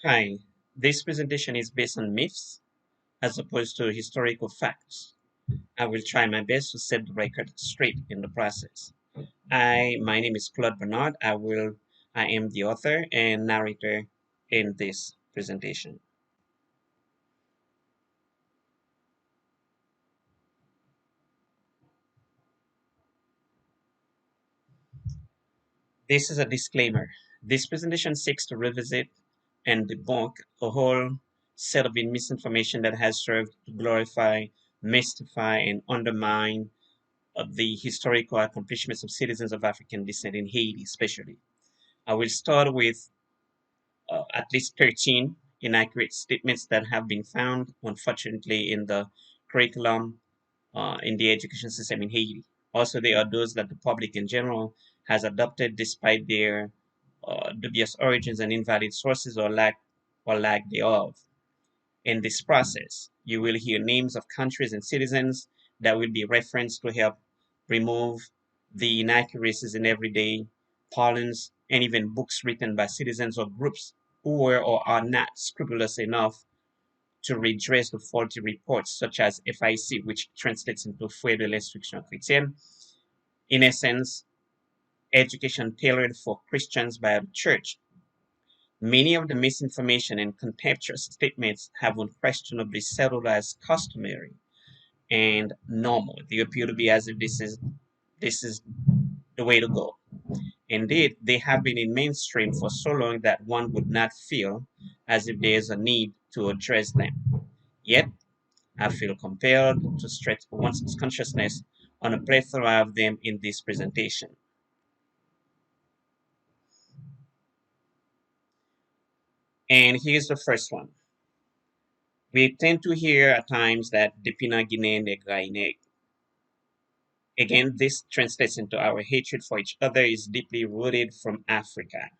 Hi, this presentation is based on myths as opposed to historical facts. I will try my best to set the record straight in the process. My name is Claude Bernard. I am the author and narrator in this presentation. This is a disclaimer. This presentation seeks to revisit and debunk a whole set of misinformation that has served to glorify, mystify, and undermine the historical accomplishments of citizens of African descent in Haiti, especially. I will start with at least 13 inaccurate statements that have been found, unfortunately, in the curriculum in the education system in Haiti. Also, there are those that the public in general has adopted despite their dubious origins and invalid sources or lack thereof. In this process, you will hear names of countries and citizens that will be referenced to help remove the inaccuracies in everyday parlance and even books written by citizens or groups who were or are not scrupulous enough to redress the faulty reports, such as FIC, which translates into Feuille de l'Instruction Chrétienne. In essence, education tailored for Christians by the church. Many of the misinformation and contemptuous statements have unquestionably settled as customary and normal. They appear to be as if this is the way to go. Indeed, they have been in mainstream for so long that one would not feel as if there is a need to address them. Yet, I feel compelled to stretch one's consciousness on a plethora of them in this presentation. And here's the first one. We tend to hear at times that Depina Guinée Negra. Again, this translates into our hatred for each other is deeply rooted from Africa.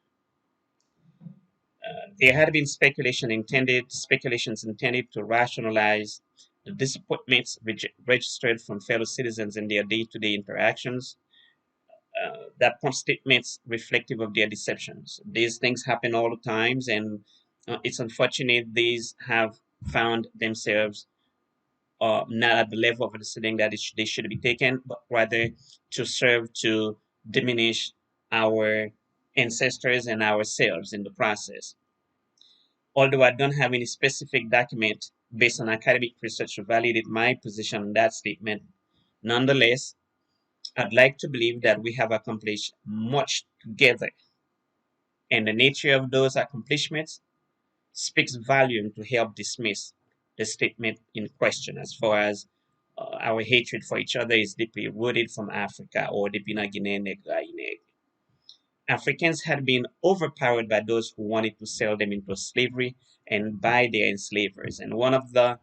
There had been speculations intended to rationalize the disappointments registered from fellow citizens in their day-to-day interactions. That prompt statements reflective of their deceptions. These things happen all the times, and it's unfortunate these have found themselves not at the level of understanding that they should be taken, but rather to serve to diminish our ancestors and ourselves in the process. Although I don't have any specific document based on academic research to validate my position on that statement, nonetheless, I'd like to believe that we have accomplished much together, and the nature of those accomplishments speaks volume to help dismiss the statement in question as far as our hatred for each other is deeply rooted from Africa or the Guinea Negra. Africans had been overpowered by those who wanted to sell them into slavery and buy their enslavers. And one of the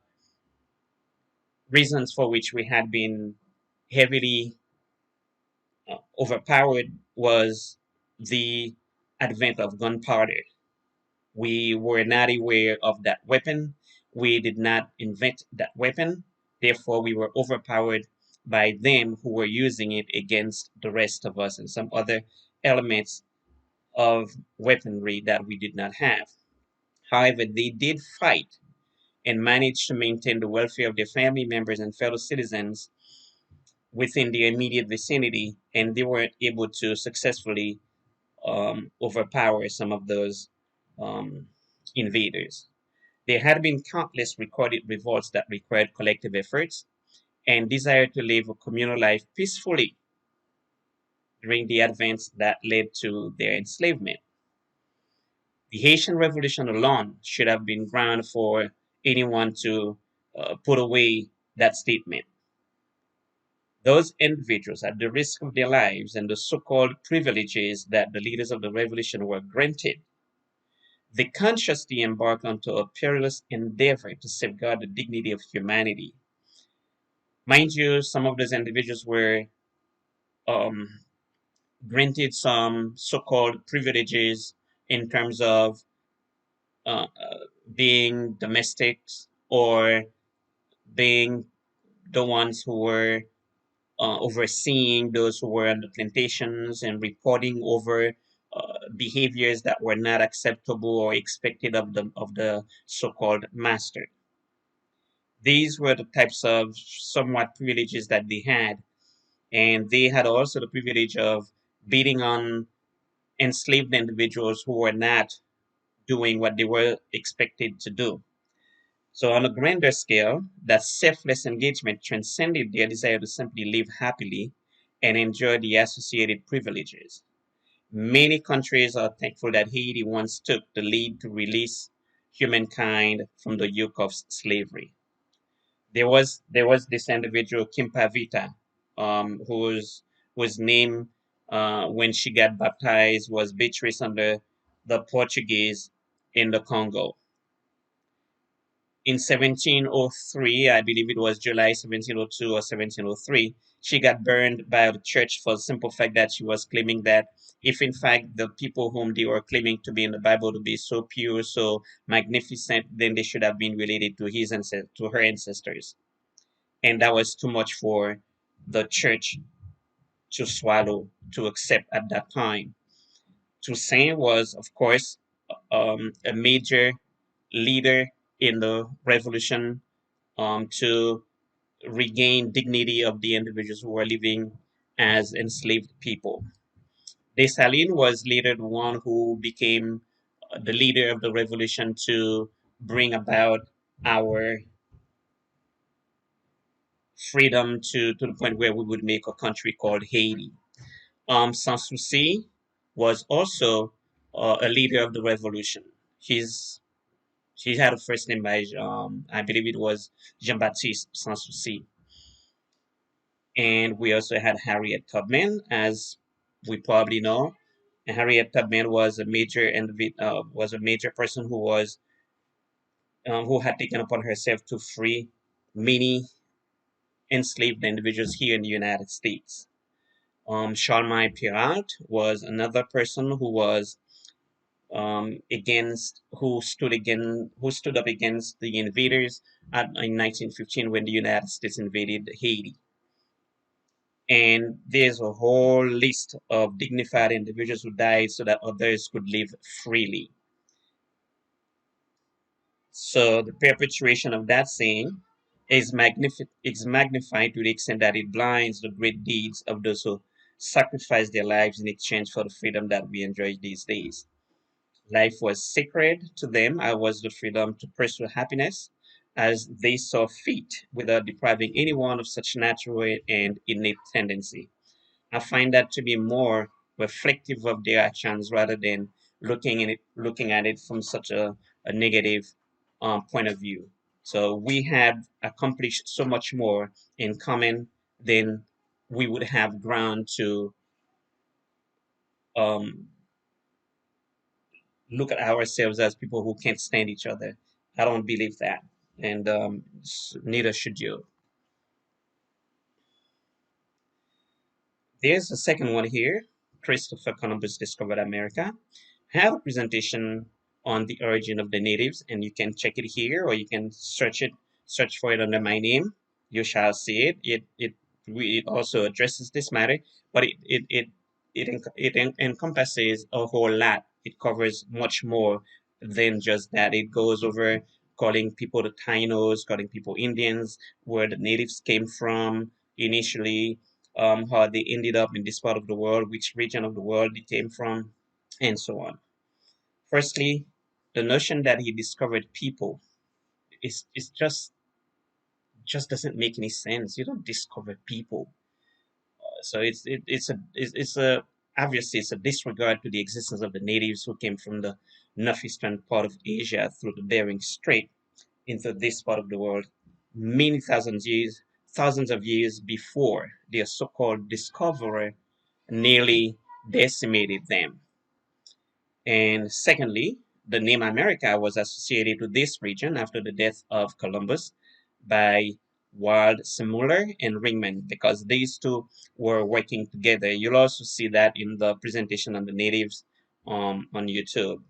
reasons for which we had been heavily overpowered was the advent of gunpowder. We were not aware of that weapon. We did not invent that weapon. Therefore, we were overpowered by them who were using it against the rest of us and some other elements of weaponry that we did not have. However, they did fight and managed to maintain the welfare of their family members and fellow citizens within their immediate vicinity, and they were able to successfully overpower some of those um, invaders. There had been countless recorded revolts that required collective efforts and desire to live a communal life peacefully during the advance that led to their enslavement. The Haitian Revolution alone should have been ground for anyone to put away that statement. Those individuals, at the risk of their lives and the so called privileges that the leaders of the revolution were granted, they consciously embarked onto a perilous endeavor to safeguard the dignity of humanity. Mind you, some of those individuals were um, granted some so called privileges in terms of being domestics or being the ones who were overseeing those who were on the plantations and reporting over behaviors that were not acceptable or expected of the so-called master. These were the types of somewhat privileges that they had, and they had also the privilege of beating on enslaved individuals who were not doing what they were expected to do. So, on a grander scale, that selfless engagement transcended their desire to simply live happily and enjoy the associated privileges. Many countries are thankful that Haiti once took the lead to release humankind from the yoke of slavery. There was this individual Kim Pavita, whose name when she got baptized was Beatrice under the Portuguese in the Congo. In 1703, I believe it was July 1702 or 1703, she got burned by the church for the simple fact that she was claiming that if in fact the people whom they were claiming to be in the Bible to be so pure, so magnificent, then they should have been related to to her ancestors. And that was too much for the church to swallow, to accept at that time. Toussaint was, of course, a major leader in the revolution to regain dignity of the individuals who were living as enslaved people. Dessalines was later the one who became the leader of the revolution to bring about our freedom to the point where we would make a country called Haiti. Sans Souci was also a leader of the revolution. He's he had a first name by I believe it was Jean Baptiste Sans Souci. And we also had Harriet Tubman, as we probably know. And Harriet Tubman was was a major person who had taken upon herself to free many enslaved individuals here in the United States. Charlemagne was another person who was who stood up against the invaders in 1915 when the United States invaded Haiti. And there's a whole list of dignified individuals who died so that others could live freely. So the perpetuation of that saying is magnified to the extent that it blinds the great deeds of those who sacrificed their lives in exchange for the freedom that we enjoy these days. Life was sacred to them, as was the freedom to pursue happiness as they saw fit without depriving anyone of such natural and innate tendency. I find that to be more reflective of their actions rather than looking at it from such a negative point of view. So we had accomplished so much more in common than we would have ground to um, look at ourselves as people who can't stand each other. I don't believe that, and neither should you. There's a second one here. Christopher Columbus discovered America. Have a presentation on the origin of the natives, and you can check it here, or you can search for it under my name. You shall see it. It also addresses this matter, but it encompasses a whole lot. It covers much more than just that. It goes over calling people the Tainos, calling people Indians, where the natives came from initially, how they ended up in this part of the world, which region of the world they came from, and so on. Firstly, the notion that he discovered people is just doesn't make any sense. You don't discover people. So it's a obviously it's a disregard to the existence of the natives who came from the northeastern part of Asia through the Bering Strait into this part of the world many thousands of years before their so-called discoverer nearly decimated them. And secondly, the name America was associated with this region after the death of Columbus by Waldseemüller and Ringman because these two were working together. You'll also see that in the presentation on the natives on YouTube.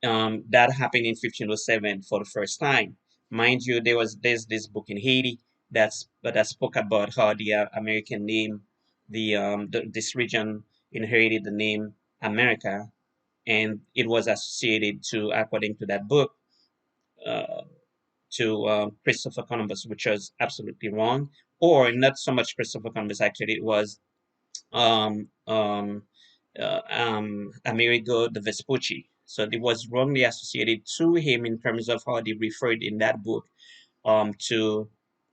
That happened in 1507 for the first time. Mind you, there's this book in Haiti that spoke about how the American name, this region inherited the name America, and it was associated to, according to that book, uh, to Christopher Columbus, which was absolutely wrong, or not so much Christopher Columbus. Actually, it was um, um, Amerigo de Vespucci. So it was wrongly associated to him in terms of how they referred in that book to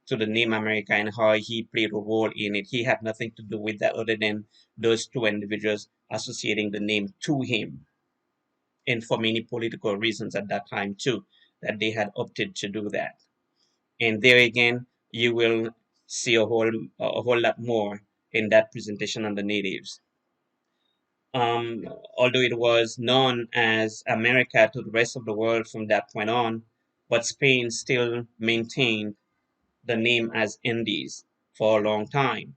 the name America and how he played a role in it. He had nothing to do with that other than those two individuals associating the name to him, and for many political reasons at that time too, that they had opted to do that. And there again, you will see a whole lot more in that presentation on the natives. Although it was known as America to the rest of the world from that point on, but Spain still maintained the name as Indies for a long time.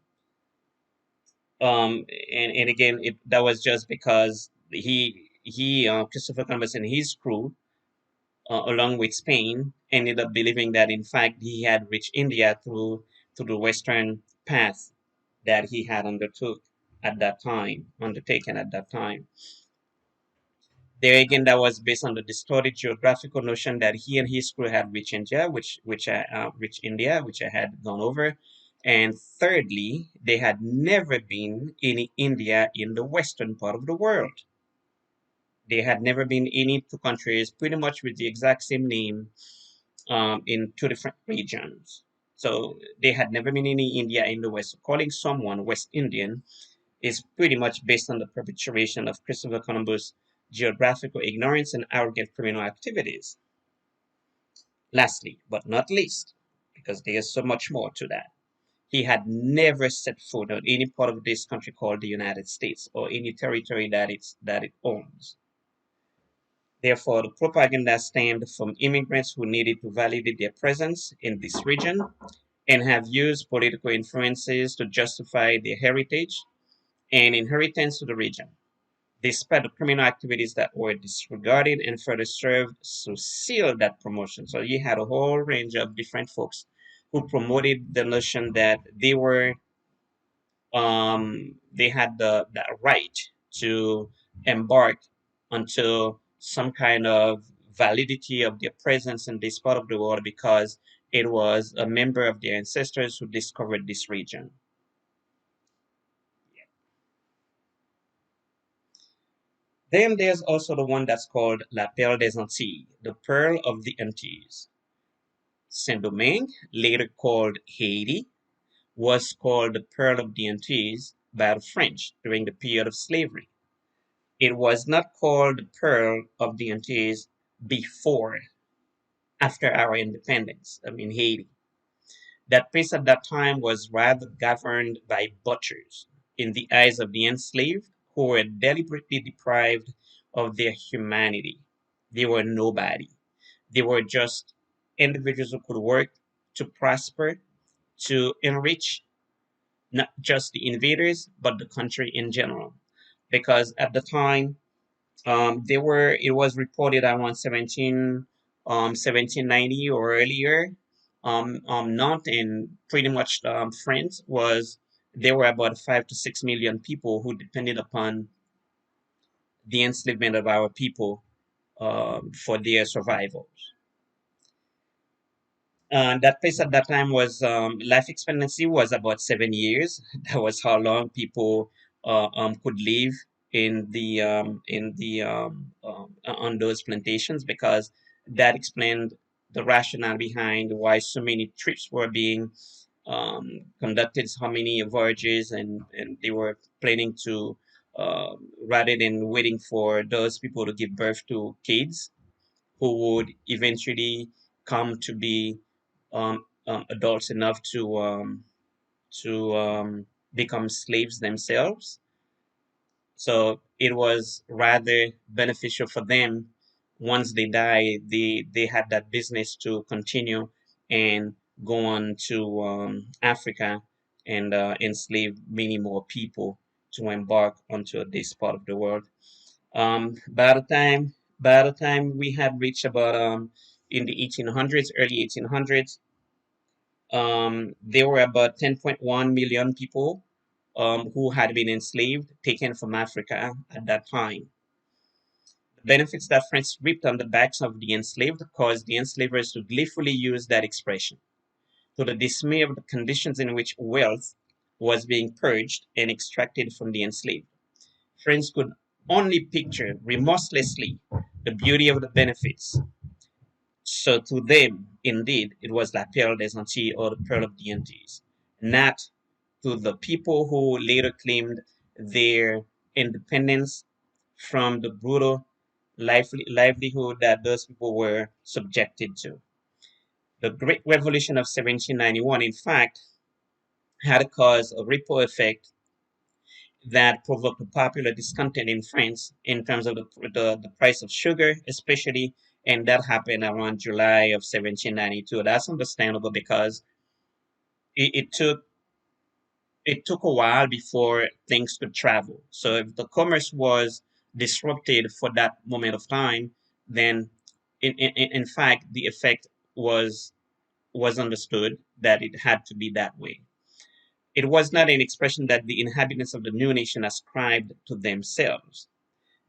And again, that was just because Christopher Columbus and his crew, along with Spain, ended up believing that in fact he had reached India through the western path that he had undertaken at that time. There again, that was based on the distorted geographical notion that he and his crew had reached India, which India, which I had gone over. And thirdly, there had never been any India in the western part of the world. There had never been any two countries pretty much with the exact same name in two different regions. So there had never been any India in the West. So calling someone West Indian is pretty much based on the perpetuation of Christopher Columbus' geographical ignorance and arrogant criminal activities. Lastly, but not least, because there's so much more to that, he had never set foot on any part of this country called the United States or any territory that it owns. Therefore, the propaganda stemmed from immigrants who needed to validate their presence in this region and have used political influences to justify their heritage and inheritance to the region, despite the criminal activities that were disregarded and further served to seal that promotion. So you had a whole range of different folks who promoted the notion that they had the right to embark onto some kind of validity of their presence in this part of the world because it was a member of their ancestors who discovered this region. Then there's also the one that's called La Perle des Antilles, the Pearl of the Antilles. Saint Domingue, later called Haiti, was called the Pearl of the Antilles by the French during the period of slavery. It was not called the Pearl of the Antilles before, after our independence, Haiti. That place at that time was rather governed by butchers in the eyes of the enslaved who were deliberately deprived of their humanity. They were nobody. They were just individuals who could work to prosper, to enrich not just the invaders, but the country in general. Because at the time, it was reported around 1790 or earlier. Not in pretty much France was there were about 5 to 6 million people who depended upon the enslavement of our people for their survival. That place at that time was life expectancy was about 7 years. That was how long people could live on those plantations because that explained the rationale behind why so many trips were being conducted, how many voyages, and they were planning to rather than waiting for those people to give birth to kids who would eventually come to be adults enough to become slaves themselves. So it was rather beneficial for them. Once they die, they had that business to continue and go on to Africa and enslave many more people to embark onto this part of the world. By the time we had reached about in the 1800s, early 1800s, there were about 10.1 million people who had been enslaved, taken from Africa at that time. The benefits that France reaped on the backs of the enslaved caused the enslavers to gleefully use that expression, to the dismay of the conditions in which wealth was being purged and extracted from the enslaved. France could only picture remorselessly the beauty of the benefits. So to them, indeed, it was La Perle des Antilles or the Pearl of the Antilles, not to the people who later claimed their independence from the brutal livelihood that those people were subjected to. The Great Revolution of 1791, in fact, had caused a ripple effect that provoked a popular discontent in France in terms of the price of sugar, especially, and that happened around July of 1792. That's understandable because it, it took it took a while before things could travel. So if the commerce was disrupted for that moment of time, then in fact the effect was understood that it had to be that way. It was not an expression that the inhabitants of the new nation ascribed to themselves.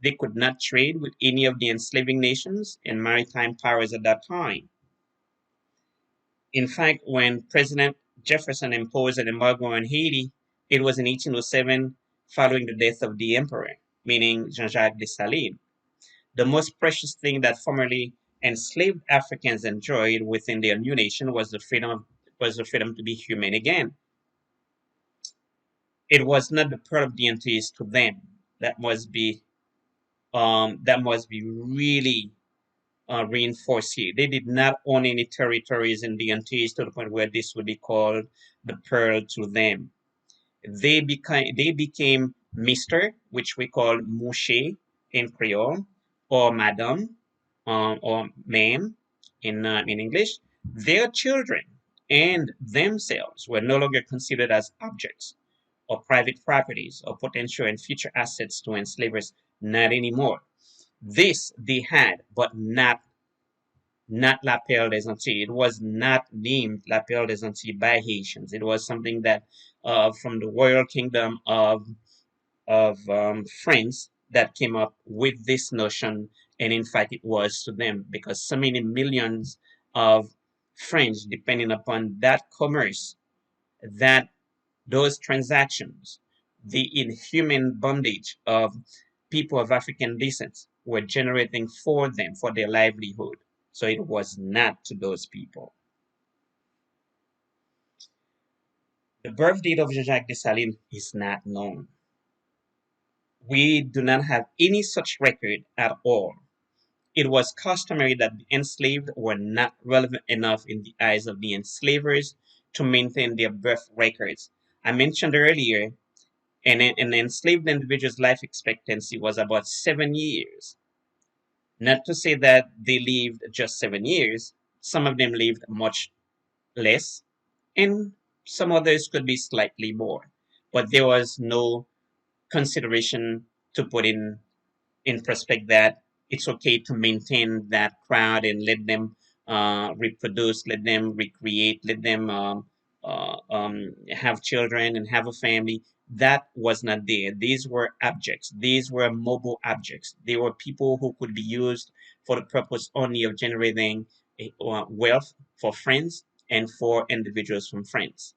They could not trade with any of the enslaving nations and maritime powers at that time. In fact, when President Jefferson imposed an embargo on Haiti, it was in 1807 following the death of the emperor, meaning Jean-Jacques Dessalines. The most precious thing that formerly enslaved Africans enjoyed within their new nation was the freedom to be human again. It was not the pearl of the Antilles to them. That must be really reinforced here. They did not own any territories in the Antilles to the point where this would be called the pearl to them. They became Mister, which we call Mouche in Creole, or Madame, or Ma'am in English. Their children and themselves were no longer considered as objects or private properties or potential and future assets to enslavers. Not anymore. This they had, but not La Perle des Antilles. It was not named La Perle des Antilles by Haitians. It was something that from the royal kingdom of France that came up with this notion, and in fact, it was to them because so many millions of French depending upon that commerce, that those transactions, the inhuman bondage of people of African descent were generating for them for their livelihood. So it was not to those people. The birth date of Jean-Jacques Dessalines is not known. We do not have any such record at all. It was customary that the enslaved were not relevant enough in the eyes of the enslavers to maintain their birth records. I mentioned earlier, an enslaved individual's life expectancy was about 7 years. Not to say that they lived just 7 years, some of them lived much less, and some others could be slightly more. But there was no consideration to put in perspective that it's okay to maintain that crowd and let them reproduce, let them recreate, let them have children and have a family. That was not there. These were objects. These were mobile objects. They were people who could be used for the purpose only of generating wealth for friends and for individuals from France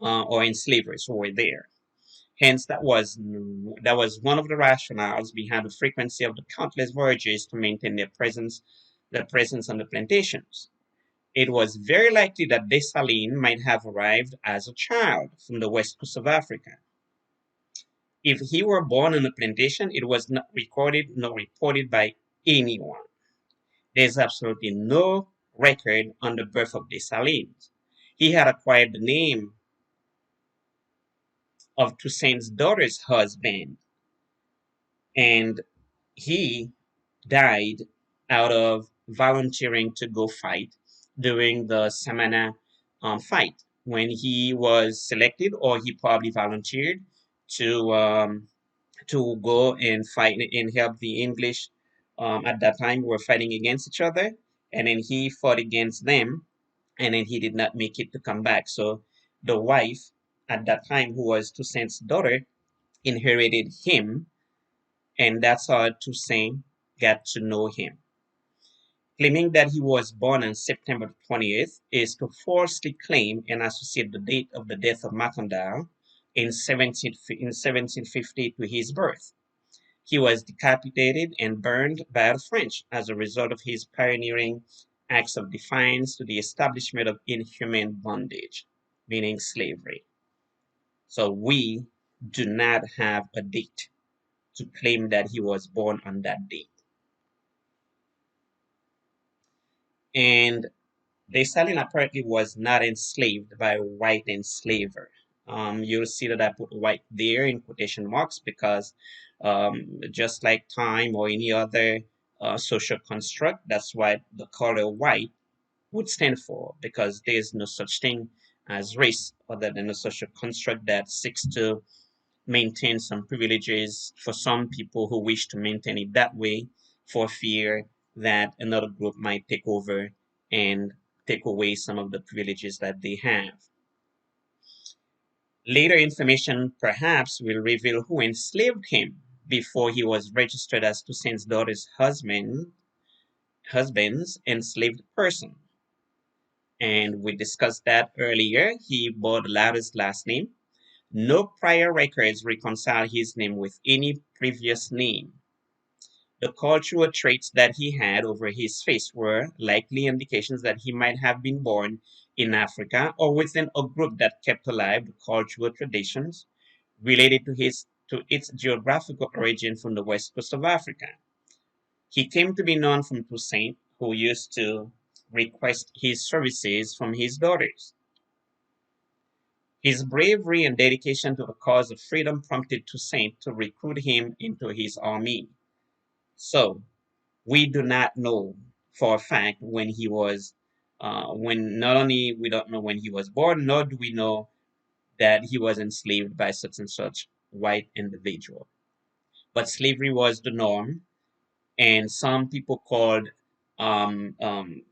or enslavers who were there. Hence, that was one of the rationales behind the frequency of the countless voyages to maintain their presence on the plantations. It was very likely that Dessalines might have arrived as a child from the west coast of Africa. If he were born on a plantation, it was not recorded nor reported by anyone. There's absolutely no record on the birth of Dessalines. He had acquired the name of Toussaint's daughter's husband, and he died out of volunteering to go fight during the Samana fight when he was selected, or he probably volunteered to go and fight and help the English. At that time, were fighting against each other, and then he fought against them, and then he did not make it to come back. So the wife at that time, who was Toussaint's daughter, inherited him, and that's how Toussaint got to know him. Claiming that he was born on September 20th is to falsely claim and associate the date of the death of Macondal in 1750 to his birth. He was decapitated and burned by the French as a result of his pioneering acts of defiance to the establishment of inhuman bondage, meaning slavery. So we do not have a date to claim that he was born on that date. And Dessalines apparently was not enslaved by a white enslaver. You'll see that I put white there in quotation marks because just like time or any other social construct, that's what the color white would stand for, because there's no such thing as race other than a social construct that seeks to maintain some privileges for some people who wish to maintain it that way for fear that another group might take over and take away some of the privileges that they have. Later information perhaps will reveal who enslaved him before he was registered as Toussaint's daughter's husband's enslaved person. And we discussed that earlier. He bore the latter's last name. No prior records reconcile his name with any previous name. The cultural traits that he had over his face were likely indications that he might have been born in Africa or within a group that kept alive the cultural traditions related to its geographical origin from the west coast of Africa. He came to be known from Toussaint, who used to request his services from his daughters. His bravery and dedication to the cause of freedom prompted Toussaint to recruit him into his army. So, we do not know for a fact when he was, when not only we don't know when he was born, nor do we know that he was enslaved by such and such white individual. But slavery was the norm, and some people called um, um,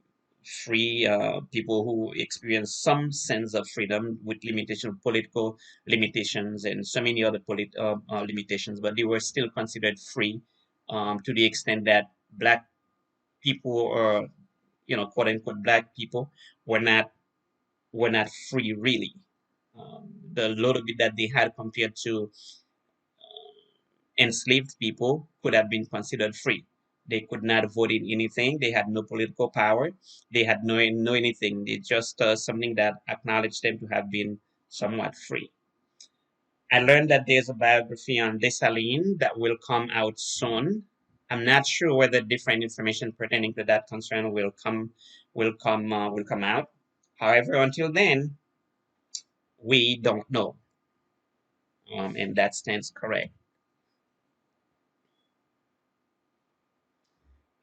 free people who experience some sense of freedom with limitation, political limitations, and so many other limitations, but they were still considered free to the extent that black people, or quote unquote black people, were not free really. The little bit that they had compared to enslaved people could have been considered free. They could not vote in anything. They had no political power. They had no anything. It's just something that acknowledged them to have been somewhat free. I learned that there's a biography on Dessalines that will come out soon. I'm not sure whether different information pertaining to that concern will come out. However, until then, we don't know, and that stands correct.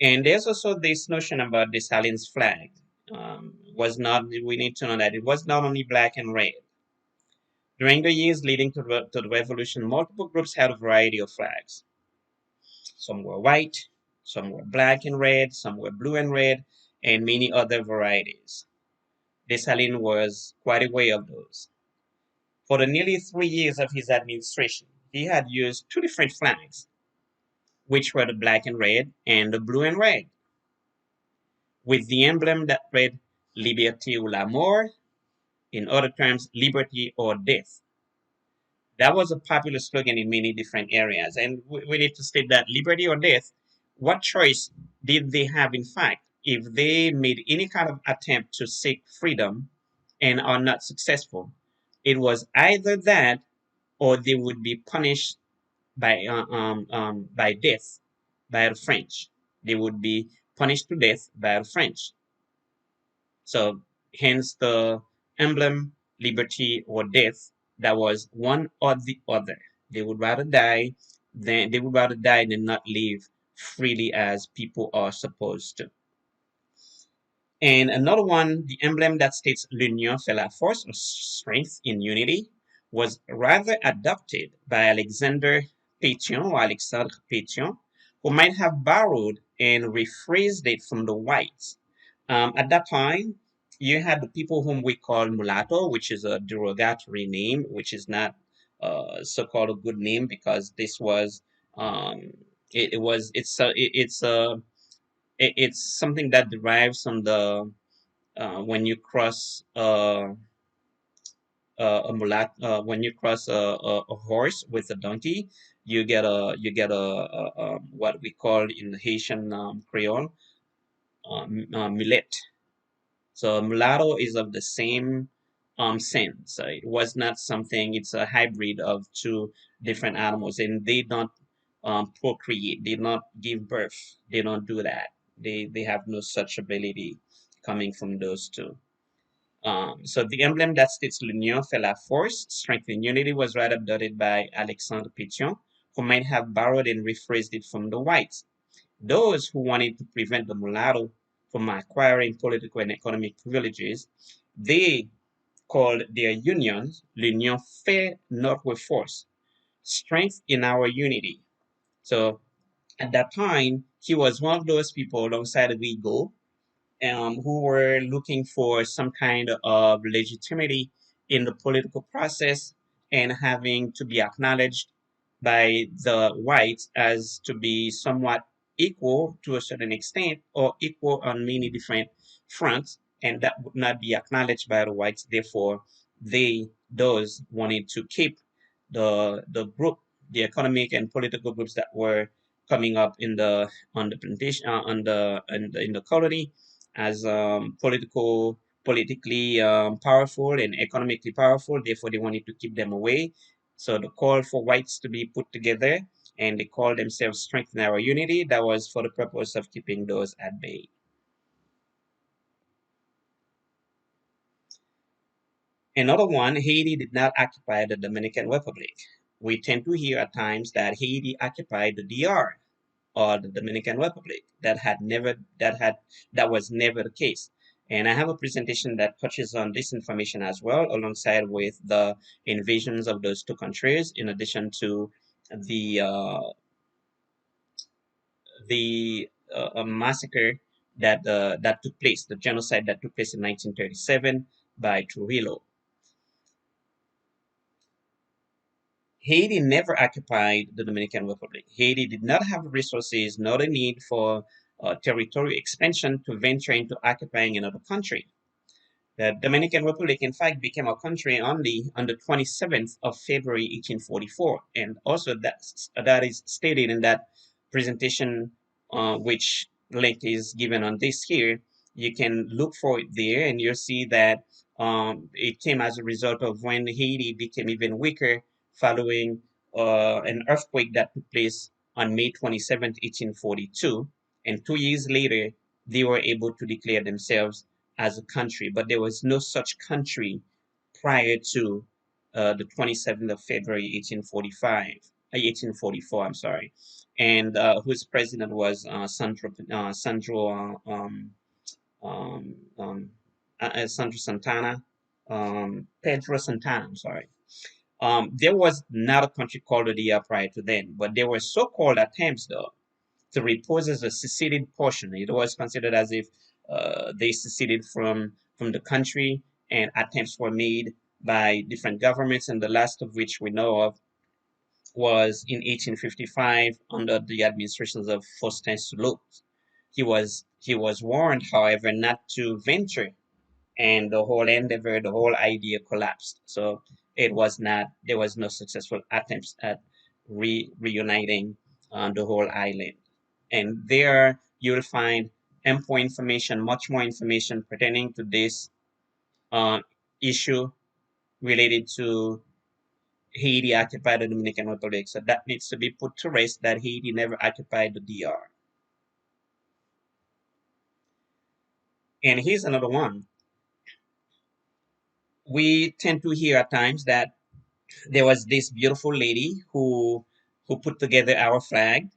And there's also this notion about Dessalines' flag. Was not We need to know that it was not only black and red. During the years leading to the revolution, multiple groups had a variety of flags. Some were white, some were black and red, some were blue and red, and many other varieties. Dessalines was quite aware of those. For the nearly 3 years of his administration, he had used two different flags, which were the black and red and the blue and red, with the emblem that read Liberté ou la mort, in other terms, liberty or death. That was a popular slogan in many different areas. And we need to state that liberty or death, what choice did they have, in fact, if they made any kind of attempt to seek freedom and are not successful? It was either that or they would be punished by death by the French. They would be punished to death by the French. So hence the emblem, liberty or death, that was one or the other. They would rather die than not live freely as people are supposed to. And another one, the emblem that states l'union fait la force, or strength in unity, was rather adopted by Alexandre Pétion, who might have borrowed and rephrased it from the whites. At that time, you had the people whom we call mulatto, which is a derogatory name, which is not so-called a good name because this was um, it was it's something that derives from the when you cross a mulat when you cross a horse with a donkey, you get what we call in Haitian Creole millet. So mulatto is of the same sense. It was not something. It's a hybrid of two different animals, and they don't procreate. They not give birth. They don't do that. They have no such ability coming from those two. So the emblem that states l'union fait la force, strength and unity, was rather adopted by Alexandre Pétion, who might have borrowed and rephrased it from the whites. Those who wanted to prevent the mulatto from acquiring political and economic privileges, they called their unions l'union fait notre force, strength in our unity. So at that time, he was one of those people alongside Vigo who were looking for some kind of legitimacy in the political process and having to be acknowledged by the whites as to be somewhat equal to a certain extent or equal on many different fronts, and that would not be acknowledged by the whites. Therefore, those wanted to keep the group, the economic and political groups that were coming up in the on the plantation in the colony as politically powerful and economically powerful. Therefore, they wanted to keep them away. So the call for whites to be put together, and they called themselves Strengthen Our Unity. That was for the purpose of keeping those at bay. Another one, Haiti did not occupy the Dominican Republic. We tend to hear at times that Haiti occupied the DR, or the Dominican Republic. That was never the case. And I have a presentation that touches on this information as well, alongside with the invasions of those two countries, in addition to the massacre that took place, the genocide that took place in 1937 by Trujillo. Haiti never occupied the Dominican Republic. Haiti did not have the resources nor the need for territorial expansion to venture into occupying another country. The Dominican Republic, in fact, became a country only on the 27th of February 1844. And also that is stated in that presentation, which link is given on this here. You can look for it there and you'll see that it came as a result of when Haiti became even weaker following an earthquake that took place on May 27th, 1842. And 2 years later, they were able to declare themselves as a country, but there was no such country prior to the 27th of February, 1844, I'm sorry, and whose president was um, um, Sandro Santana, Pedro Santana, I'm sorry. There was not a country called Odia prior to then, but there were so-called attempts, though, to repose as a seceded portion. It was considered as if they seceded from the country, and attempts were made by different governments, and the last of which we know of was in 1855 under the administrations of Faustin Soulot. He was warned, however, not to venture, and the whole endeavor, the whole idea collapsed. So there was no successful attempts at reuniting the whole island. And there you'll find ample information, much more information pertaining to this uh, issue related to Haiti occupied the Dominican Republic. So that needs to be put to rest that Haiti never occupied the DR. And here's another one. We tend to hear at times that there was this beautiful lady who put together our flag.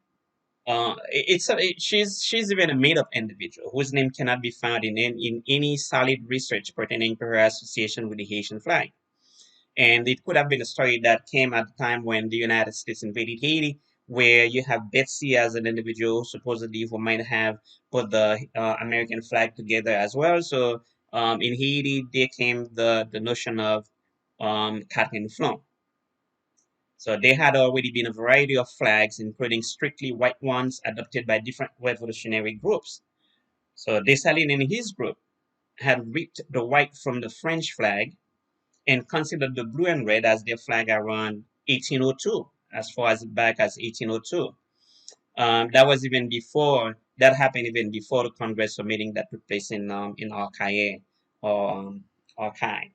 She's even a made up individual whose name cannot be found in any solid research pertaining to her association with the Haitian flag. And it could have been a story that came at the time when the United States invaded Haiti, where you have Betsy as an individual, supposedly, who might have put the American flag together as well. So In Haiti, there came the notion of cotton flon. So there had already been a variety of flags, including strictly white ones adopted by different revolutionary groups. So Dessalines and his group had ripped the white from the French flag and considered the blue and red as their flag around 1802, as far as back as 1802. That was even before that happened, even before the Congress or meeting that took place in Arcaye or Arcaille.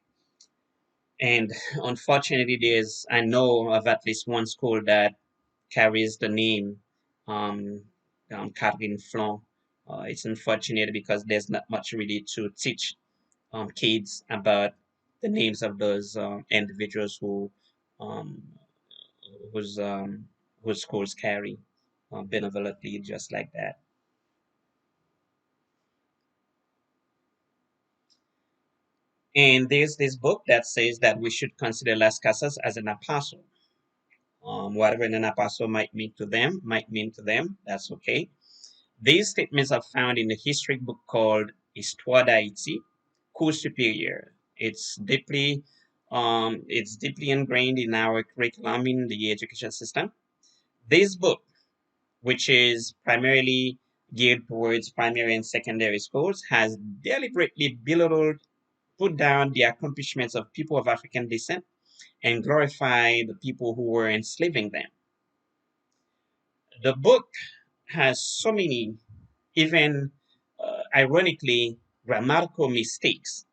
And unfortunately, there's I know of at least one school that carries the name um, Catherine Flon. It's unfortunate because there's not much really to teach kids about the names of those individuals um, whose whose schools carry benevolently just like that. And there's this book that says that we should consider Las Casas as an apostle. Whatever an apostle might mean to them, that's okay. These statements are found in the history book called Histoire d'Haïti, Cours Supérieur. It's deeply ingrained in our curriculum in the education system. This book, which is primarily geared towards primary and secondary schools, has deliberately belittled, put down the accomplishments of people of African descent and glorify the people who were enslaving them. The book has so many, even ironically, grammatical mistakes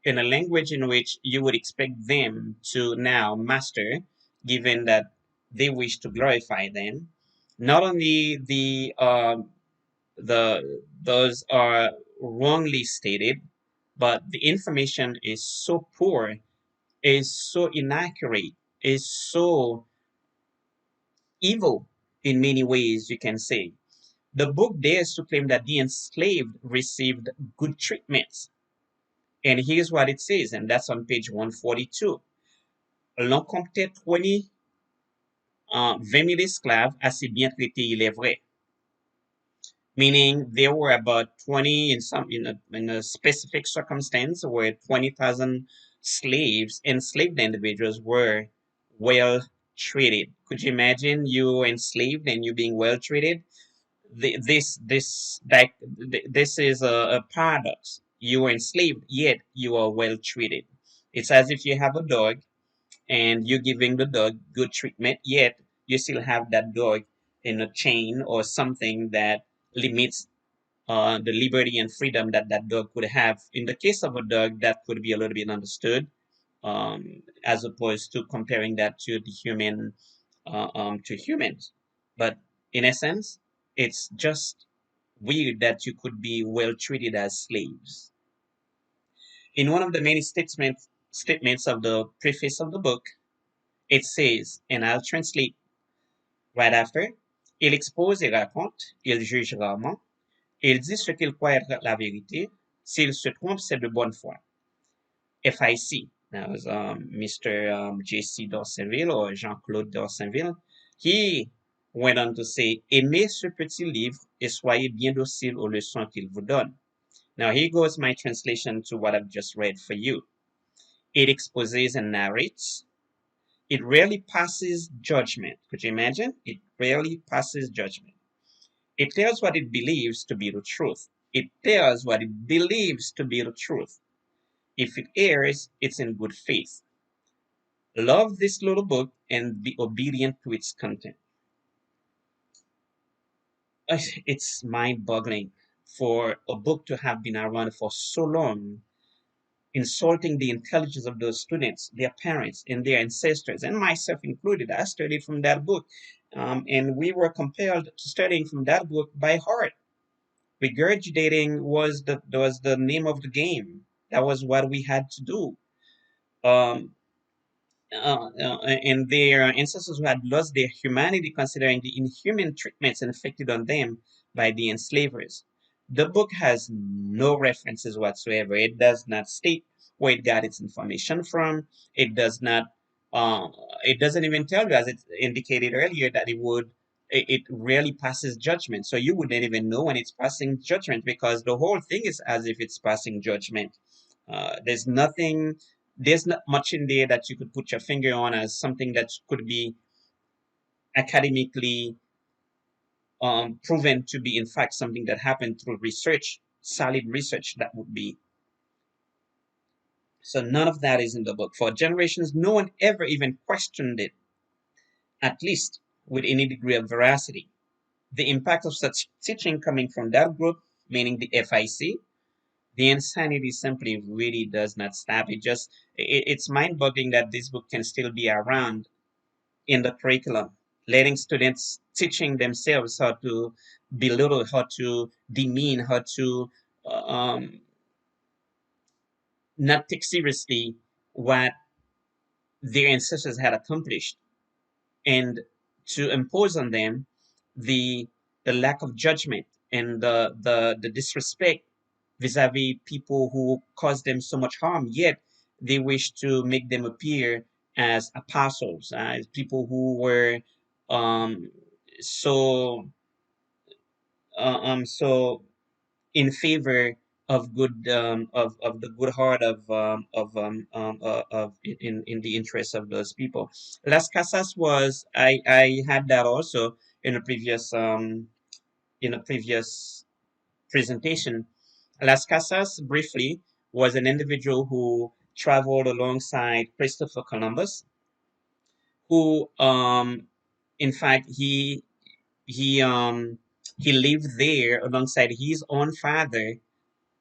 in a language in which you would expect them to now master, given that they wish to glorify them. Not only those are wrongly stated, but the information is so poor, is so inaccurate, is so evil in many ways, you can say. The book dares to claim that the enslaved received good treatment. And here's what it says, and that's on page 142. L'on comptait 20 000 esclaves assez bien traités, il est vrai. Meaning there were about 20 in a specific circumstance where 20,000 slaves, enslaved individuals were well treated. Could you imagine you enslaved and you being well treated? This is a paradox. You are enslaved, yet you are well treated. It's as if you have a dog and you're giving the dog good treatment, yet you still have that dog in a chain or something that limits the liberty and freedom that that dog could have. In the case of a dog, that could be a little bit understood, as opposed to comparing that to the human to humans. But in essence, it's just weird that you could be well treated as slaves. In one of the many statements of the preface of the book, it says, and I'll translate right after, il expose et raconte, il juge rarement, il dit ce qu'il croit être la vérité, s'il se trompe, c'est de bonne foi. FIC, that was Mr. J.C. Dorsainville or Jean-Claude Dorsainville. He went on to say, aimez ce petit livre et soyez bien docile aux leçons qu'il vous donne. Now here goes my translation to what I've just read for you. It exposes and narrates. It rarely passes judgment. Could you imagine? It rarely passes judgment. It tells what it believes to be the truth. It tells what it believes to be the truth. If it errs, it's in good faith. Love this little book and be obedient to its content. It's mind-boggling for a book to have been around for so long, insulting the intelligence of those students, their parents, and their ancestors, and myself included. I studied from that book, and we were compelled to studying from that book by heart. Regurgitating was the name of the game. That was what we had to do. Um, and their ancestors who had lost their humanity, considering the inhuman treatments inflicted on them by the enslavers. The book has no references whatsoever. It does not state where it got its information from. It does not. Uh, it doesn't even tell you, as it indicated earlier, that it rarely passes judgment. So you wouldn't even know when it's passing judgment because the whole thing is as if it's passing judgment. There's nothing, there's not much in there that you could put your finger on as something that could be academically proven to be, in fact, something that happened through research, solid research that would be. So none of that is in the book. For generations, no one ever even questioned it, at least with any degree of veracity. The impact of such teaching coming from that group, meaning the FIC, the insanity simply really does not stop. It's mind-boggling that this book can still be around in the curriculum, letting students teaching themselves how to belittle, how to demean, how to not take seriously what their ancestors had accomplished, and to impose on them the lack of judgment and the disrespect vis-a-vis people who caused them so much harm, yet they wish to make them appear as apostles, as people who were um, so so in favor of good of the good heart of in the interest of those people. Las Casas was I had that also in a previous presentation. Las Casas briefly was an individual who traveled alongside Christopher Columbus, who in fact he he lived there alongside his own father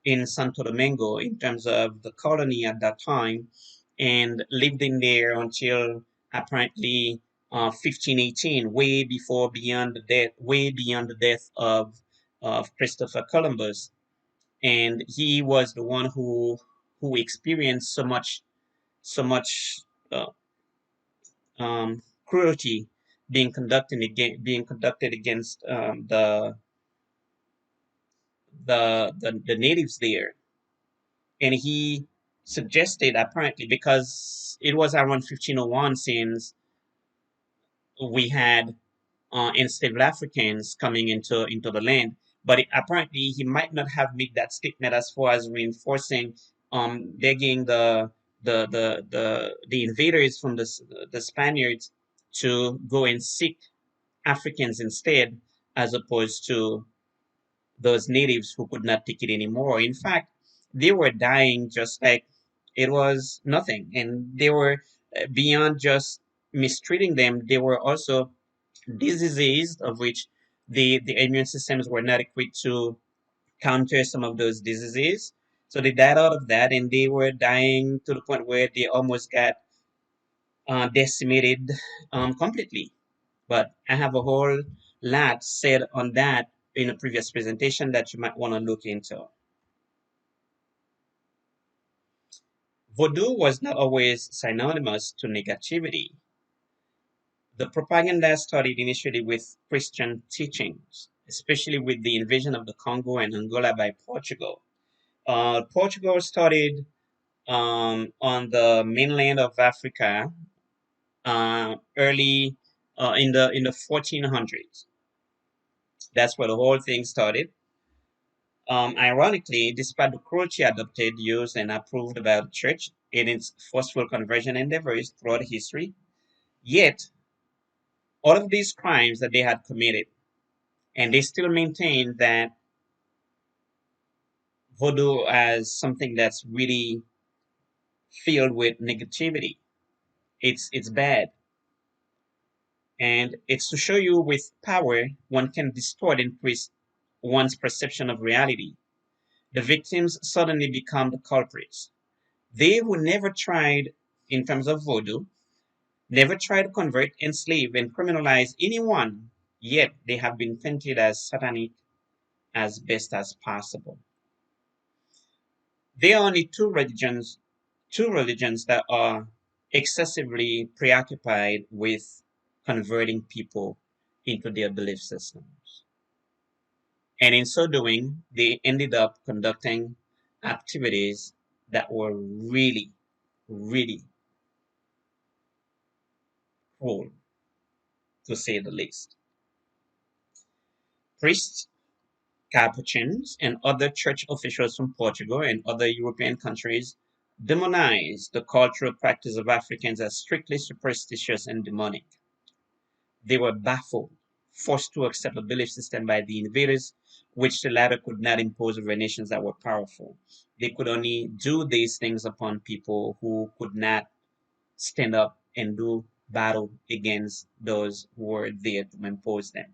in Santo Domingo in terms of the colony at that time, and lived in there until apparently 1518, way beyond the death of Christopher Columbus. And he was the one who experienced so much uh, cruelty being conducted against the natives there. And he suggested, apparently, because it was around 1501 since we had enslaved Africans coming into the land, but apparently he might not have made that statement as far as reinforcing, begging the invaders from the Spaniards to go and seek Africans instead, as opposed to those natives who could not take it anymore. In fact, they were dying just like it was nothing, and they were beyond just mistreating them. They were also diseases of which the immune systems were not equipped to counter some of those diseases. So they died out of that, and they were dying to the point where they almost got decimated completely. But I have a whole lot said on that in a previous presentation that you might want to look into. Voodoo was not always synonymous to negativity. The propaganda started initially with Christian teachings, especially with the invasion of the Congo and Angola by Portugal. Portugal started on the mainland of Africa early in the 1400s. That's where the whole thing started. Ironically, despite the cruelty adopted, used, and approved by the church in its forceful conversion endeavors throughout history, yet all of these crimes that they had committed, and they still maintain that voodoo as something that's really filled with negativity. It's bad, and it's to show you with power one can distort and twist one's perception of reality. The victims suddenly become the culprits. They who never tried, in terms of voodoo, never tried to convert, enslave, and criminalize anyone, yet they have been painted as satanic as best as possible. There are only two religions that are excessively preoccupied with converting people into their belief systems. And in so doing, they ended up conducting activities that were really, really cruel, to say the least. Priests Capuchins and other church officials from Portugal and other European countries demonized the cultural practice of Africans as strictly superstitious and demonic. They were baffled, forced to accept a belief system by the invaders, which the latter could not impose over nations that were powerful. They could only do these things upon people who could not stand up and do battle against those who were there to impose them.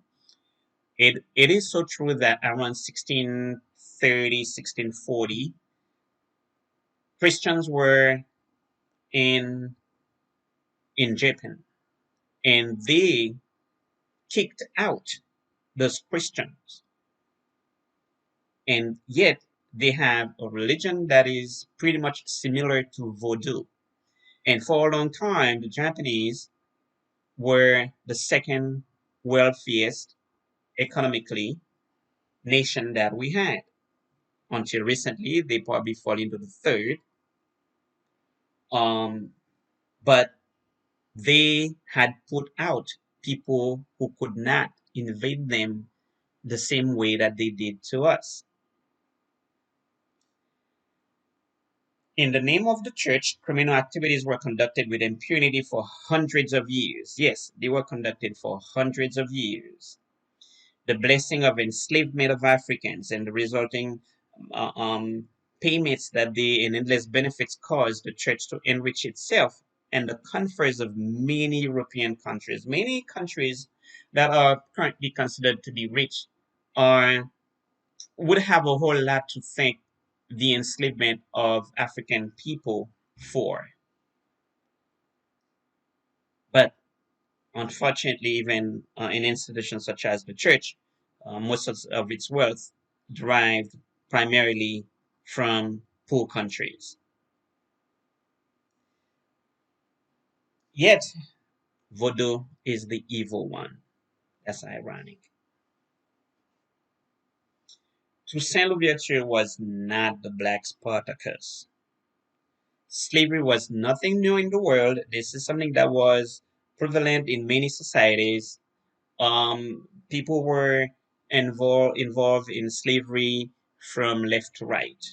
It is so true that around 1630, 1640, Christians were in Japan, and they kicked out those Christians, and yet they have a religion that is pretty much similar to Vodou. And for a long time, the Japanese were the second wealthiest economically nation that we had. Until recently, they probably fall into the third. Um, but they had put out people who could not invade them the same way that they did to us. In the name of the church, criminal activities were conducted with impunity for hundreds of years. Yes, they were conducted for hundreds of years. The blessing of enslavement of Africans and the resulting uh, um, payments that they and endless benefits caused the church to enrich itself and the coffers of many European countries. Many countries that are currently considered to be rich are would have a whole lot to thank the enslavement of African people for. But unfortunately, even in institutions such as the church, most of its wealth derived primarily from poor countries. Yet, Vodou is the evil one. That's ironic. Toussaint Louverture was not the Black Spartacus. Slavery was nothing new in the world. This is something that was prevalent in many societies. People were involved in slavery from left to right.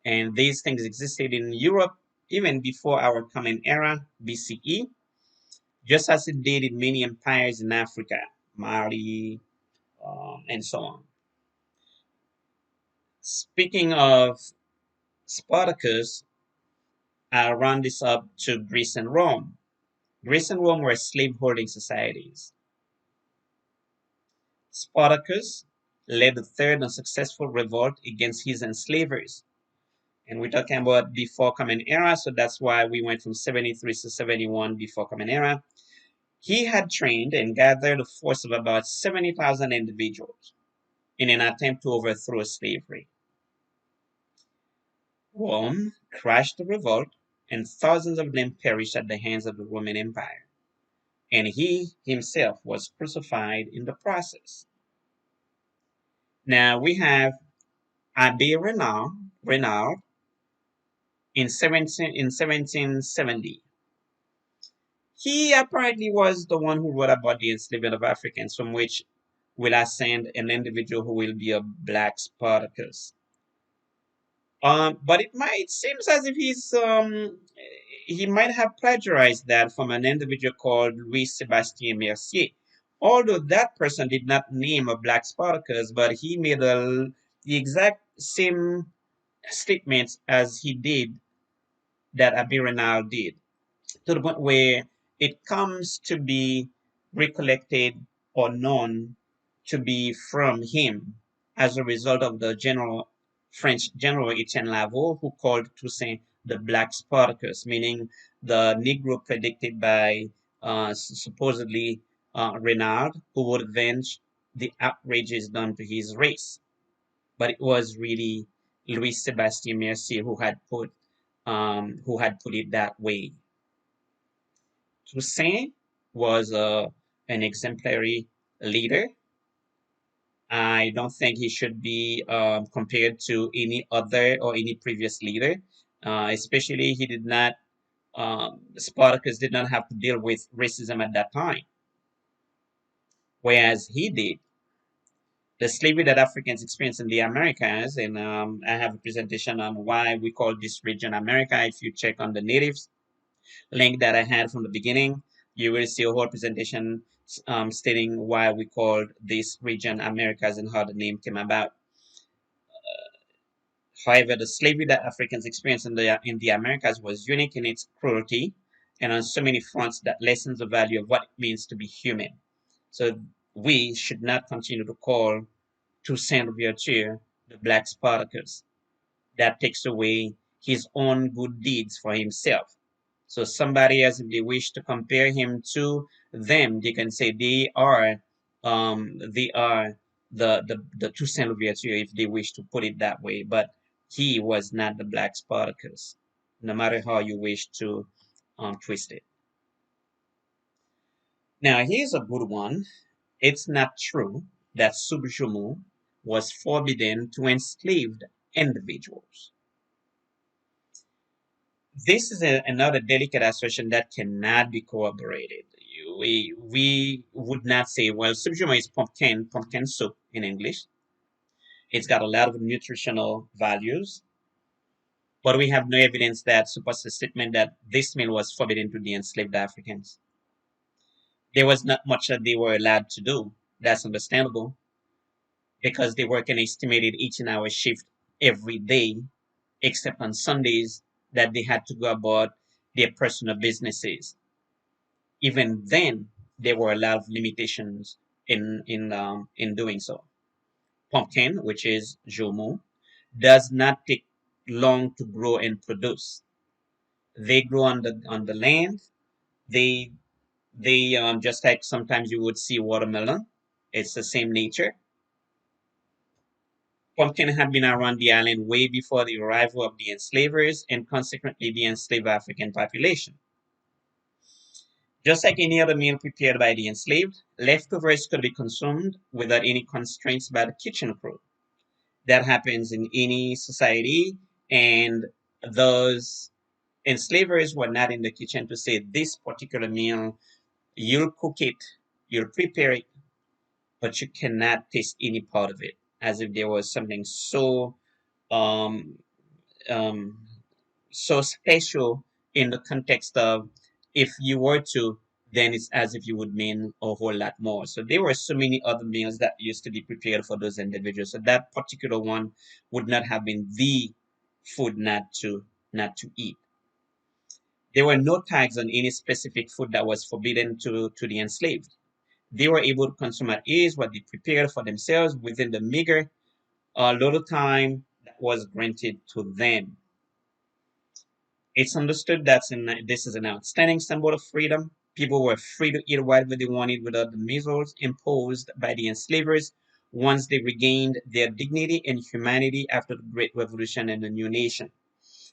And these things existed in Europe even before our Common Era, BCE, just as it did in many empires in Africa, Mali, and so on. Speaking of Spartacus, I'll round this up to Greece and Rome. Greece and Rome were slave-holding societies. Spartacus led the third unsuccessful revolt against his enslavers. And we're talking about before Common Era, so that's why we went from 73 to 71 before Common Era. He had trained and gathered a force of about 70,000 individuals in an attempt to overthrow slavery. Rome crashed the revolt, and thousands of them perished at the hands of the Roman Empire. And he himself was crucified in the process. Now we have Abbé Renard in 1770. He apparently was the one who wrote about the enslavement of Africans, from which will ascend an individual who will be a Black Spartacus. But it might seems as if he might have plagiarized that from an individual called Louis Sebastien Mercier. Although that person did not name a Black Spartacus, but he made the exact same statements as he did that Abiranal did, to the point where it comes to be recollected or known to be from him as a result of the French general Etienne Lavaux, who called Toussaint the Black Spartacus, meaning the Negro predicted by supposedly Renard, who would avenge the outrages done to his race. But it was really Louis Sebastien Mercier who had put it that way. Toussaint was an exemplary leader. I don't think he should be compared to any other or any previous leader. Especially, he did not. Spartacus did not have to deal with racism at that time, whereas he did. The slavery that Africans experienced in the Americas, and I have a presentation on why we call this region America. If you check on the natives link that I had from the beginning, you will see a whole presentation stating why we called this region Americas and how the name came about. However, the slavery that Africans experienced in the Americas was unique in its cruelty and on so many fronts that lessens the value of what it means to be human. So we should not continue to call Toussaint Louverture the Black Spartacus. That takes away his own good deeds for himself. So somebody else, if they wish to compare him to them, they can say they are the Toussaint Louverture if they wish to put it that way. But he was not the Black Spartacus, no matter how you wish to twist it. Now here's a good one. It's not true that subjumu was forbidden to enslaved individuals. This is another delicate assertion that cannot be corroborated. We would not say, well, subjumu is pumpkin soup in English. It's got a lot of nutritional values, but we have no evidence that supports the statement that this meal was forbidden to the enslaved Africans. There was not much that they were allowed to do. That's understandable because they work an estimated 18-hour shift every day, except on Sundays that they had to go about their personal businesses. Even then, there were a lot of limitations in doing so. Pumpkin, which is jomu, does not take long to grow and produce. They grow on the land. They they just like sometimes you would see watermelon. It's the same nature. Pumpkin had been around the island way before the arrival of the enslavers and consequently the enslaved African population. Just like any other meal prepared by the enslaved, leftovers could be consumed without any constraints by the kitchen crew. That happens in any society, and those enslavers were not in the kitchen to say this particular meal, you'll cook it, you'll prepare it, but you cannot taste any part of it, as if there was something um, um, so special in the context of if you were to, then it's as if you would mean a whole lot more. So there were so many other meals that used to be prepared for those individuals. So that particular one would not have been the food not to eat. There were no tags on any specific food that was forbidden to the enslaved. They were able to consume at ease what they prepared for themselves within the meager little time that was granted to them. It's understood that this is an outstanding symbol of freedom. People were free to eat whatever they wanted without the measures imposed by the enslavers once they regained their dignity and humanity after the Great Revolution and the new nation.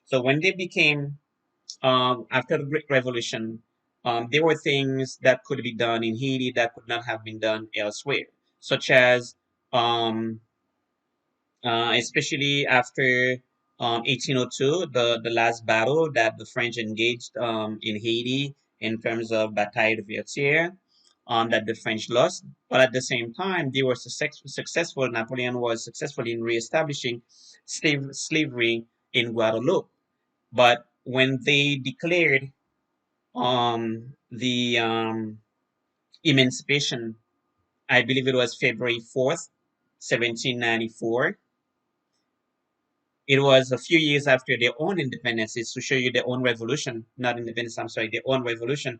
So when they became, after the Great Revolution, there were things that could be done in Haiti that could not have been done elsewhere, such as especially after 1802, the last battle that the French engaged in Haiti in terms of Bataille de Vertières, that the French lost. But at the same time, they were successful. Napoleon was successful in reestablishing slavery in Guadeloupe. But when they declared the emancipation, I believe it was February 4th, 1794. It was a few years after their own independence. It's to show you their own revolution, not independence, I'm sorry, their own revolution.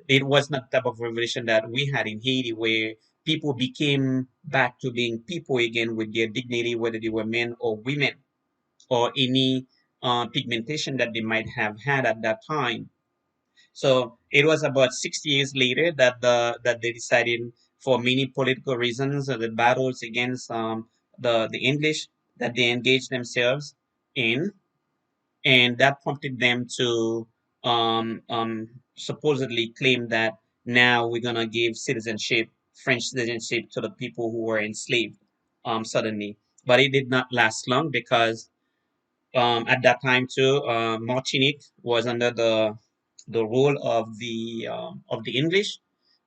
It was not the type of revolution that we had in Haiti where people became back to being people again with their dignity, whether they were men or women or any pigmentation that they might have had at that time. So it was about 60 years later that they decided, for many political reasons, the battles against the English that they engaged themselves in, and that prompted them to supposedly claim that now we're gonna give citizenship, French citizenship, to the people who were enslaved suddenly. But it did not last long because at that time too, Martinique was under the rule of the English.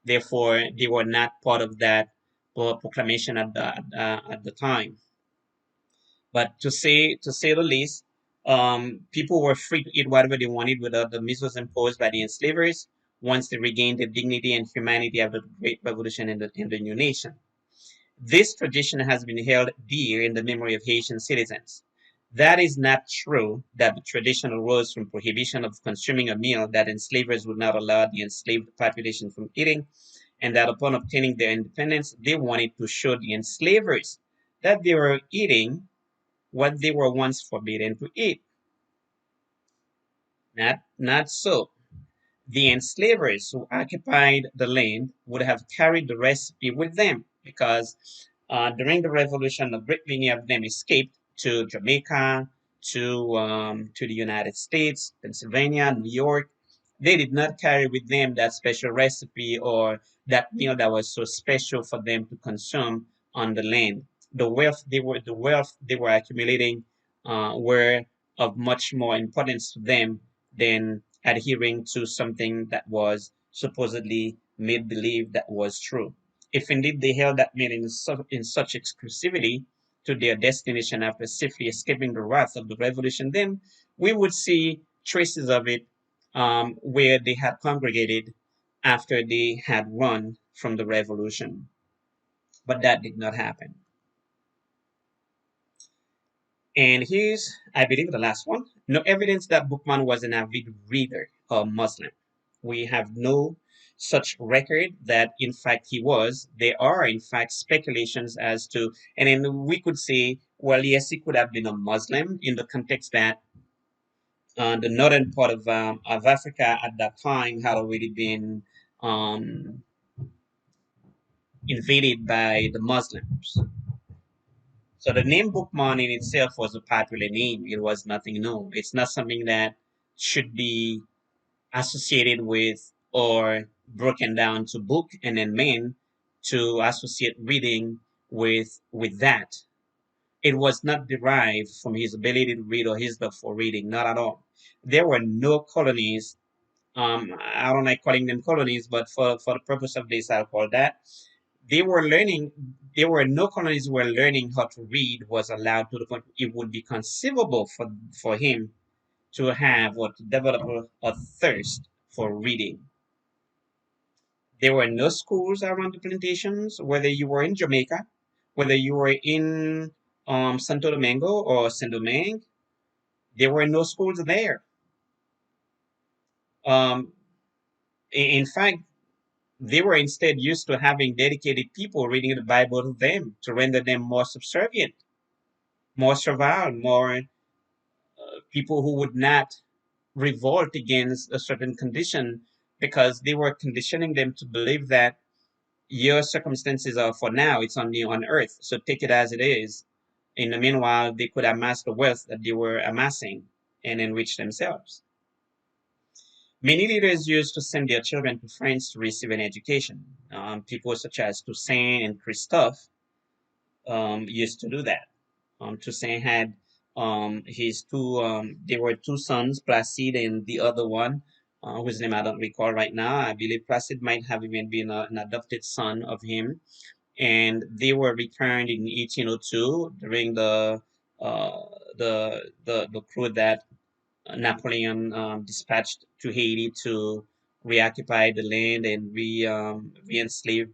Therefore, they were not part of that or proclamation at the time. But to say the least, people were free to eat whatever they wanted without the measures imposed by the enslavers once they regained their dignity and humanity after the Great Revolution in the new nation. This tradition has been held dear in the memory of Haitian citizens. That is not true that the tradition arose from prohibition of consuming a meal that enslavers would not allow the enslaved population from eating, and that upon obtaining their independence, they wanted to show the enslavers that they were eating what they were once forbidden to eat. Not so. The enslavers who occupied the land would have carried the recipe with them because during the revolution, a great many of them escaped to Jamaica, to the United States, Pennsylvania, New York. They did not carry with them that special recipe or that meal that was so special for them to consume on the land. The wealth they were accumulating were of much more importance to them than adhering to something that was supposedly made believe that was true. If indeed they held that meal in such exclusivity to their destination after safely escaping the wrath of the revolution, then we would see traces of it where they had congregated after they had run from the revolution. But that did not happen. And here's, I believe, the last one. No evidence that Bookman was an avid reader or Muslim. We have no such record that, in fact, he was. There are, in fact, speculations as to, and then we could say, well, yes, he could have been a Muslim in the context that the northern part of Africa at that time had already been um, invaded by the Muslims. So the name Bookman in itself was a popular name. It was nothing new. It's not something that should be associated with or broken down to book and then men to associate reading with that. It was not derived from his ability to read or his love for reading, not at all. There were no colonies. I don't like calling them colonies, but for the purpose of this, I'll call that they were learning there were no colonies where learning how to read was allowed to the point it would be conceivable for him to have or to develop a thirst for reading. There were no schools around the plantations, whether you were in Jamaica, whether you were in Santo Domingo or Saint Domingue. There were no schools there. um, in fact, they were instead used to having dedicated people reading the Bible to them to render them more subservient, more servile, more people who would not revolt against a certain condition because they were conditioning them to believe that your circumstances are for now, it's only on earth. So take it as it is. In the meanwhile, they could amass the wealth that they were amassing and enrich themselves. Many leaders used to send their children to France to receive an education. People such as Toussaint and Christophe used to do that. Toussaint had his two, there were two sons, Placide and the other one, whose name I don't recall right now. I believe Placide might have even been an adopted son of him. And they were returned in 1802 during uh, the crew that Napoleon dispatched to Haiti to reoccupy the land and re-enslave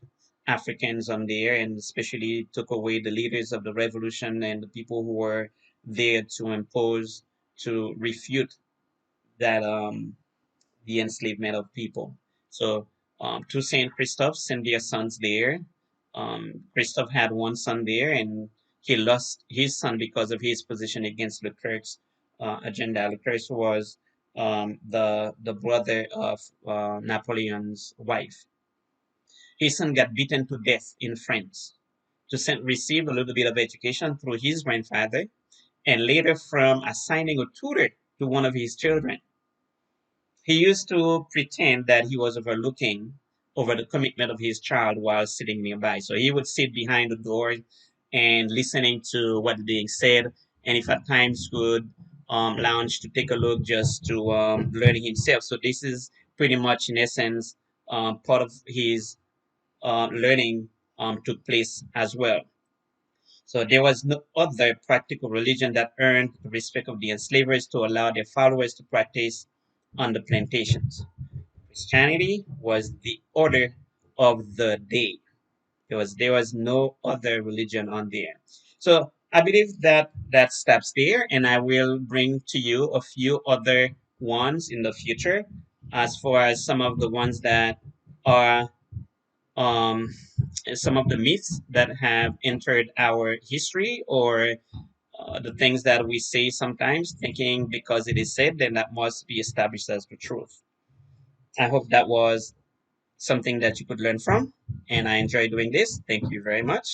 Africans on there, and especially took away the leaders of the revolution and the people who were there to impose, to refute that the enslavement of people. So to Saint Christophe sent their sons there. Christophe had one son there, and he lost his son because of his position against Leclerc's agenda. Leclerc was the brother of Napoleon's wife. His son got beaten to death in France. Toussaint received a little bit of education through his grandfather, and later from assigning a tutor to one of his children. He used to pretend that he was overlooking over the commitment of his child while sitting nearby. So he would sit behind the door and listening to what being said, and if at times could lounge to take a look just to learn himself. So this is pretty much, in essence, part of his learning took place as well. So there was no other practical religion that earned the respect of the enslavers to allow their followers to practice on the plantations. Christianity was the order of the day. There was no other religion on there. So I believe that that stops there, and I will bring to you a few other ones in the future, as far as some of the ones that are um, some of the myths that have entered our history, or the things that we say sometimes, thinking because it is said, then that must be established as the truth. I hope that was something that you could learn from, and I enjoy doing this. Thank you very much.